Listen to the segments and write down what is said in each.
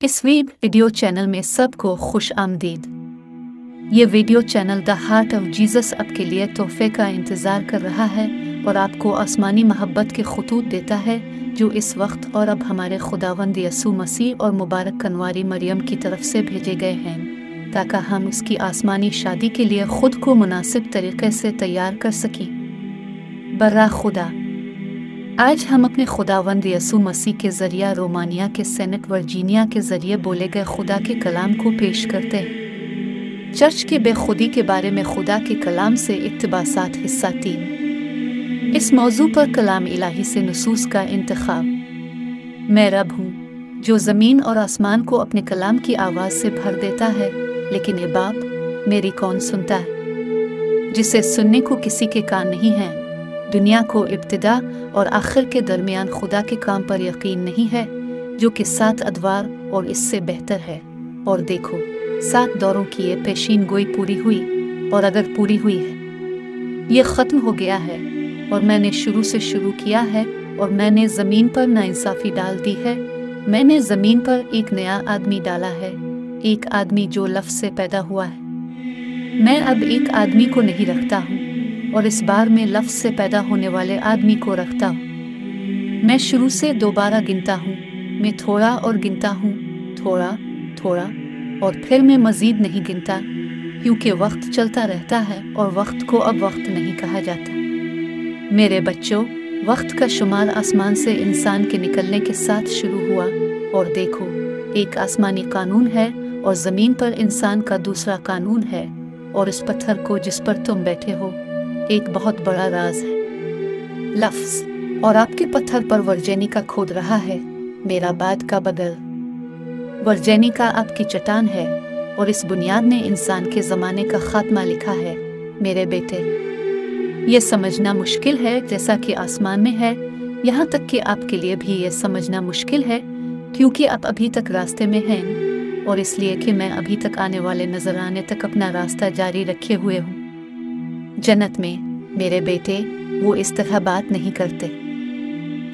इस video channel में सबको खुश आमदीद। ये video channel the heart of Jesus आपके लिए तोहफे का इंतज़ार कर रहा है और आपको आसमानी मोहब्बत के खतूत देता है जो इस वक्त और अब हमारे खुदावंद यसू मसीह और मुबारक कनवारी मरियम की तरफ से भेजे गए हैं ताकि हम उसकी आसमानी शादी के लिए ख़ुद को मुनासिब तरीके से तैयार कर सकें। बर्रा खुदा, आज हम अपने खुदावंद यसू मसीह के ज़रिया रोमानिया के सेनेट वर्जीनिया के ज़रिए बोले गए खुदा के कलाम को पेश करते हैं। चर्च के बेखुदी के बारे में खुदा के कलाम से इक़्तिबासात हिस्सा 3। इस मौजू पर कलाम इलाही से नुसूस का इंतखाब। मैं रब हूँ जो ज़मीन और आसमान को अपने कलाम की आवाज़ से भर देता है, लेकिन ए बाप मेरी कौन सुनता है? जिसे सुनने को किसी के कान नहीं हैं। दुनिया को इब्तिदा और आखिर के दरमियान खुदा के काम पर यकीन नहीं है जो कि 7 अदवार और इससे बेहतर है। और देखो, 7 दौरों की ये पेशीन गोई पूरी हुई, और अगर पूरी हुई है ये ख़त्म हो गया है, और मैंने शुरू से शुरू किया है, और मैंने ज़मीन पर नाइंसाफ़ी डाल दी है। मैंने ज़मीन पर एक नया आदमी डाला है, एक आदमी जो लफ्ज़ से पैदा हुआ है। मैं अब एक आदमी को नहीं रखता हूँ, और इस बार में लफ्ज़ से पैदा होने वाले आदमी को रखता हूँ। मैं शुरू से दोबारा गिनता हूँ, मैं थोड़ा और गिनता हूँ, थोड़ा थोड़ा, और फिर मैं मज़ीद नहीं गिनता, क्योंकि वक्त चलता रहता है और वक्त को अब वक्त नहीं कहा जाता। मेरे बच्चों, वक्त का शुमार आसमान से इंसान के निकलने के साथ शुरू हुआ, और देखो, एक आसमानी कानून है और ज़मीन पर इंसान का दूसरा कानून है, और इस पत्थर को जिस पर तुम बैठे हो एक बहुत बड़ा राज है। लफ्ज़ और आपके पत्थर पर वर्जेनिका खोद रहा है, मेरा बाद का बदल। वर्जेनिका आपकी चट्टान है, और इस बुनियाद ने इंसान के ज़माने का खात्मा लिखा है। मेरे बेटे, ये समझना मुश्किल है जैसा कि आसमान में है, यहाँ तक कि आपके लिए भी ये समझना मुश्किल है, क्योंकि आप अभी तक रास्ते में हैं, और इसलिए कि मैं अभी तक आने वाले नजराने तक अपना रास्ता जारी रखे हुए हूँ। जन्नत में मेरे बेटे वो इस तरह बात नहीं करते।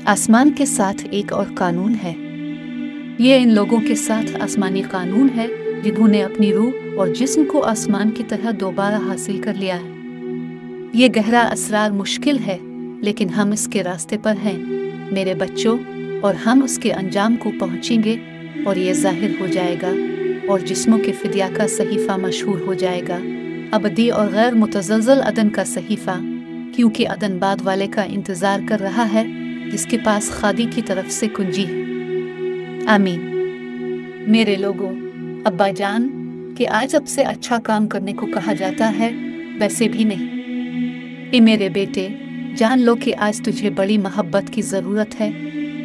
आसमान के साथ एक और कानून है। ये इन लोगों के साथ आसमानी कानून है जिन्होंने अपनी रूह और जिस्म को आसमान की तरह दोबारा हासिल कर लिया है। ये गहरा असरार मुश्किल है, लेकिन हम इसके रास्ते पर हैं मेरे बच्चों, और हम उसके अंजाम को पहुँचेंगे, और ये जाहिर हो जाएगा, और जिस्मों के फिदिया का सहीफ़ा मशहूर हो जाएगा, अबदी और गैर मुतज़लज़ल अदन का सहीफ़ा, क्योंकि अदन बाद वाले का इंतज़ार कर रहा है जिसके पास खादी की तरफ से कुंजी है। आमीन। मेरे लोगों, अब्बा जान कि आज अब से अच्छा काम करने को कहा जाता है, वैसे भी नहीं। ए मेरे बेटे, जान लो कि आज तुझे बड़ी मोहब्बत की ज़रूरत है।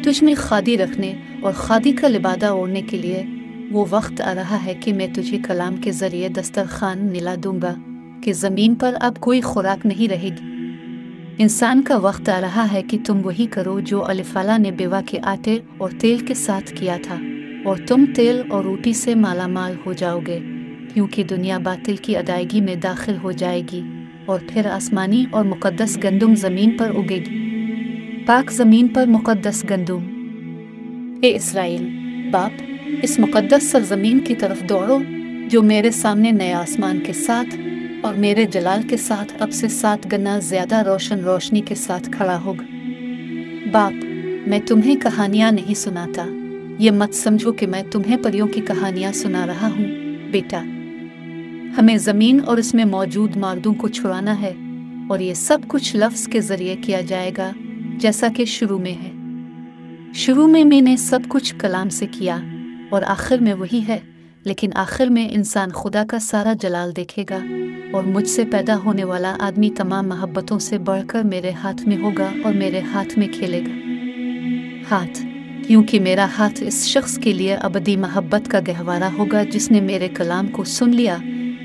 तुझ में खादी रखने और खादी का लिबादा ओढ़ने के लिए वो वक्त आ रहा है कि मैं तुझे कलाम के ज़रिए दस्तरखान निला दूंगा कि ज़मीन पर अब कोई खुराक नहीं रहेगी। इंसान का वक्त आ रहा है कि तुम वही करो जो अलिफाला ने बेवा के आटे और तेल के साथ किया था, और तुम तेल और रोटी से मालामाल हो जाओगे, क्योंकि दुनिया बातिल की अदायगी में दाखिल हो जाएगी, और फिर आसमानी और मुक़द्दस गंदुम ज़मीन पर उगेगी। पाक ज़मीन पर मुक़द्दस गंदुम। ए इस्राएल बाप, इस मुक़द्दस सरज़मीन की तरफ दौड़ो जो मेरे सामने नए आसमान के साथ और मेरे जलाल के साथ अब से 7 गुना ज़्यादा रोशनी के साथ खड़ा होगा। बाप, मैं तुम्हें कहानियाँ नहीं सुनाता। ये मत समझो कि मैं तुम्हें परियों की कहानियाँ सुना रहा हूँ। बेटा, हमें ज़मीन और इसमें मौजूद मर्दों को छुड़ाना है, और ये सब कुछ लफ्ज़ के ज़रिए किया जाएगा जैसा कि शुरू में है। शुरू में मैंने सब कुछ कलाम से किया, और आखिर में वही है, लेकिन आखिर में इंसान खुदा का सारा जलाल देखेगा, और मुझसे पैदा होने वाला आदमी तमाम मोहब्बतों से बढ़कर मेरे हाथ में होगा और मेरे हाथ में खेलेगा। हाथ, क्योंकि मेरा हाथ इस शख्स के लिए अबदी मोहब्बत का गहवारा होगा जिसने मेरे कलाम को सुन लिया,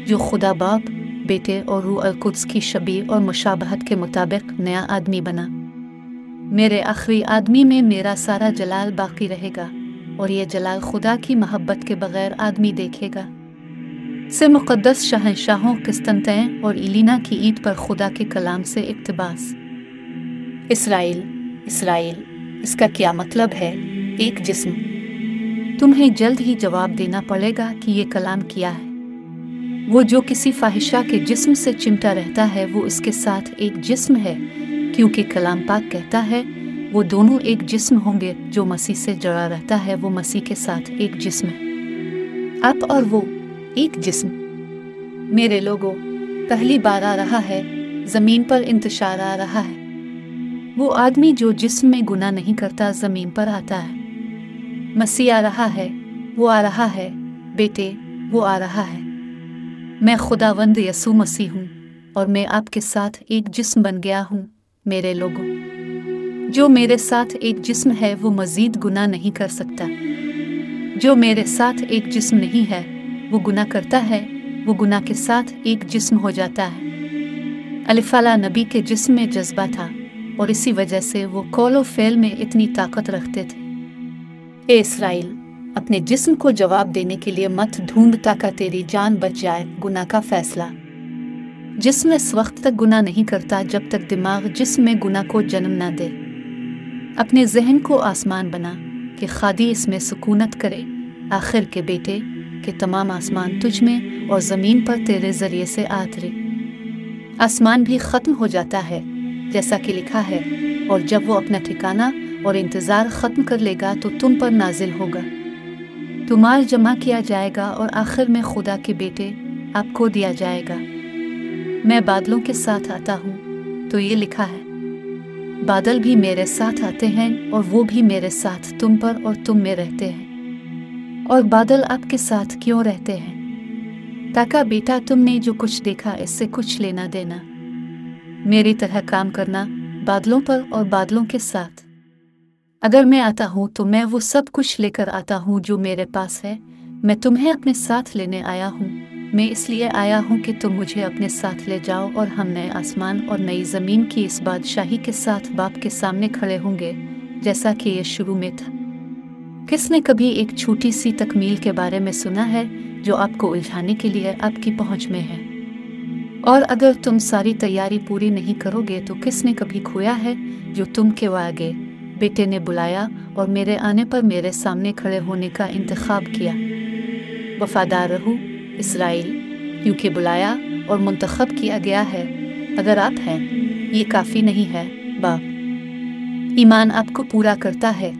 जो खुदा बाप, बेटे और रूह अल कुद्स की शबी और मुशाबहत के मुताबिक नया आदमी बना। मेरे आखिरी आदमी में मेरा सारा जलाल बाकी रहेगा, और ये जलाल खुदा की मोहब्बत के बगैर आदमी देखेगा। से मुक़द्दस शहंशाहों किस्तनतैन और इलीना की ईद पर खुदा के कलाम से इक़्तिबास। इस्राएल, इस्राएल, इसका क्या मतलब है? एक जिस्म। तुम्हें जल्द ही जवाब देना पड़ेगा कि ये कलाम क्या है। वो जो किसी फाहिशा के जिस्म से चिमटा रहता है वो इसके साथ एक जिस्म है, क्योंकि कलाम पाक कहता है वो दोनों एक जिस्म होंगे। जो मसीह से जुड़ा रहता है वो मसीह के साथ एक जिस्म है। आप और वो एक जिस्म। मेरे लोगों, पहली बार आ रहा है, जमीन पर इंतशार आ रहा है। वो आदमी जो जिस्म में गुनाह नहीं करता जमीन पर आता है। मसीह आ रहा है, वो आ रहा है, बेटे वो आ रहा है। मैं खुदावंद यसू मसीह हूँ और मैं आपके साथ एक जिस्म बन गया हूँ। मेरे लोगों, जो मेरे साथ एक जिस्म है वो मजीद गुनाह नहीं कर सकता। जो मेरे साथ एक जिस्म नहीं है वो गुनाह करता है, वो गुनाह के साथ एक जिस्म हो जाता है। अलिफाला नबी के जिस्म में जज्बा था और इसी वजह से वो कौल और फेल में इतनी ताकत रखते थे। ए इस्राएल, अपने जिस्म को जवाब देने के लिए मत ढूंढ ताकि तेरी जान बच जाए। गुनाह का फैसला। जिस्म इस वक्त तक गुनाह नहीं करता जब तक दिमाग जिस्म में गुनाह को जन्म ना दे। अपने जहन को आसमान बना कि खादी इसमें सुकूनत करे। आखिर के बेटे कि तमाम आसमान तुझ में और ज़मीन पर तेरे ज़रिए से आतरे। आसमान भी ख़त्म हो जाता है जैसा कि लिखा है, और जब वो अपना ठिकाना और इंतज़ार ख़त्म कर लेगा तो तुम पर नाजिल होगा। तो माल जमा किया जाएगा और आखिर में खुदा के बेटे आपको दिया जाएगा। मैं बादलों के साथ आता हूँ, तो ये लिखा है, बादल भी मेरे साथ आते हैं और वो भी मेरे साथ तुम पर और तुम में रहते हैं। और बादल आपके साथ क्यों रहते हैं? ताकि बेटा तुमने जो कुछ देखा इससे कुछ लेना देना। मेरी तरह काम करना बादलों पर और बादलों के साथ। अगर मैं आता हूँ तो मैं वो सब कुछ लेकर आता हूँ जो मेरे पास है। मैं तुम्हें अपने साथ लेने आया हूँ। मैं इसलिए आया हूँ कि तुम मुझे अपने साथ ले जाओ और हम नए आसमान और नई ज़मीन की इस बादशाही के साथ बाप के सामने खड़े होंगे जैसा कि ये शुरू में था। किसने कभी एक छोटी सी तकमील के बारे में सुना है जो आपको उलझाने के लिए आपकी पहुँच में है? और अगर तुम सारी तैयारी पूरी नहीं करोगे तो किसने कभी खोया है जो तुम के आगे बेटे ने बुलाया और मेरे आने पर मेरे सामने खड़े होने का इंतखाब किया? वफादार रहो इस्राएल, क्योंकि बुलाया और मुंतखब किया गया है। अगर आप हैं, ये काफ़ी नहीं है। बाप ईमान आपको पूरा करता है,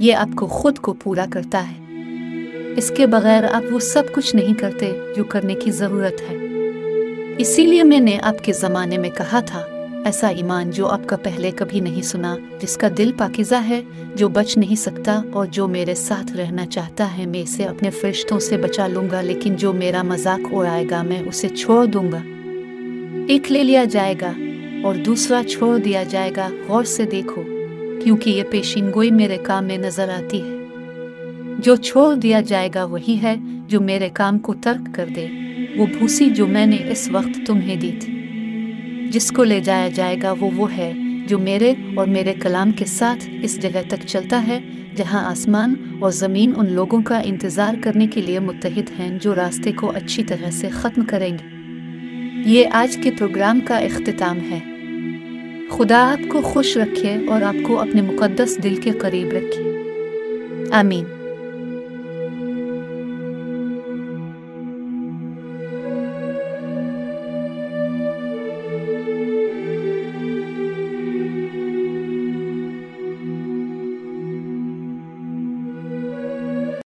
ये आपको खुद को पूरा करता है। इसके बगैर आप वो सब कुछ नहीं करते जो करने की ज़रूरत है। इसीलिए मैंने आपके ज़माने में कहा था, ऐसा ईमान जो आपका पहले कभी नहीं सुना, जिसका दिल पाकीज़ा है, जो बच नहीं सकता और जो मेरे साथ रहना चाहता है। मैं इसे अपने फरिश्तों से बचा लूँगा, लेकिन जो मेरा मजाक उड़ाएगा मैं उसे छोड़ दूँगा। एक ले लिया जाएगा और दूसरा छोड़ दिया जाएगा। गौर से देखो, क्योंकि ये पेशीनगोई मेरे काम में नज़र आती है। जो छोड़ दिया जाएगा वही है जो मेरे काम को तर्क कर दे। वो भूसी जो मैंने इस वक्त तुम्हें दी थी। जिसको ले जाया जाएगा वो है जो मेरे और मेरे कलाम के साथ इस जगह तक चलता है जहां आसमान और ज़मीन उन लोगों का इंतज़ार करने के लिए मुत्तहिद हैं जो रास्ते को अच्छी तरह से ख़त्म करेंगे। ये आज के प्रोग्राम का इख्तिताम है। खुदा आपको खुश रखे और आपको अपने मुक़द्दस दिल के करीब रखे। आमीन।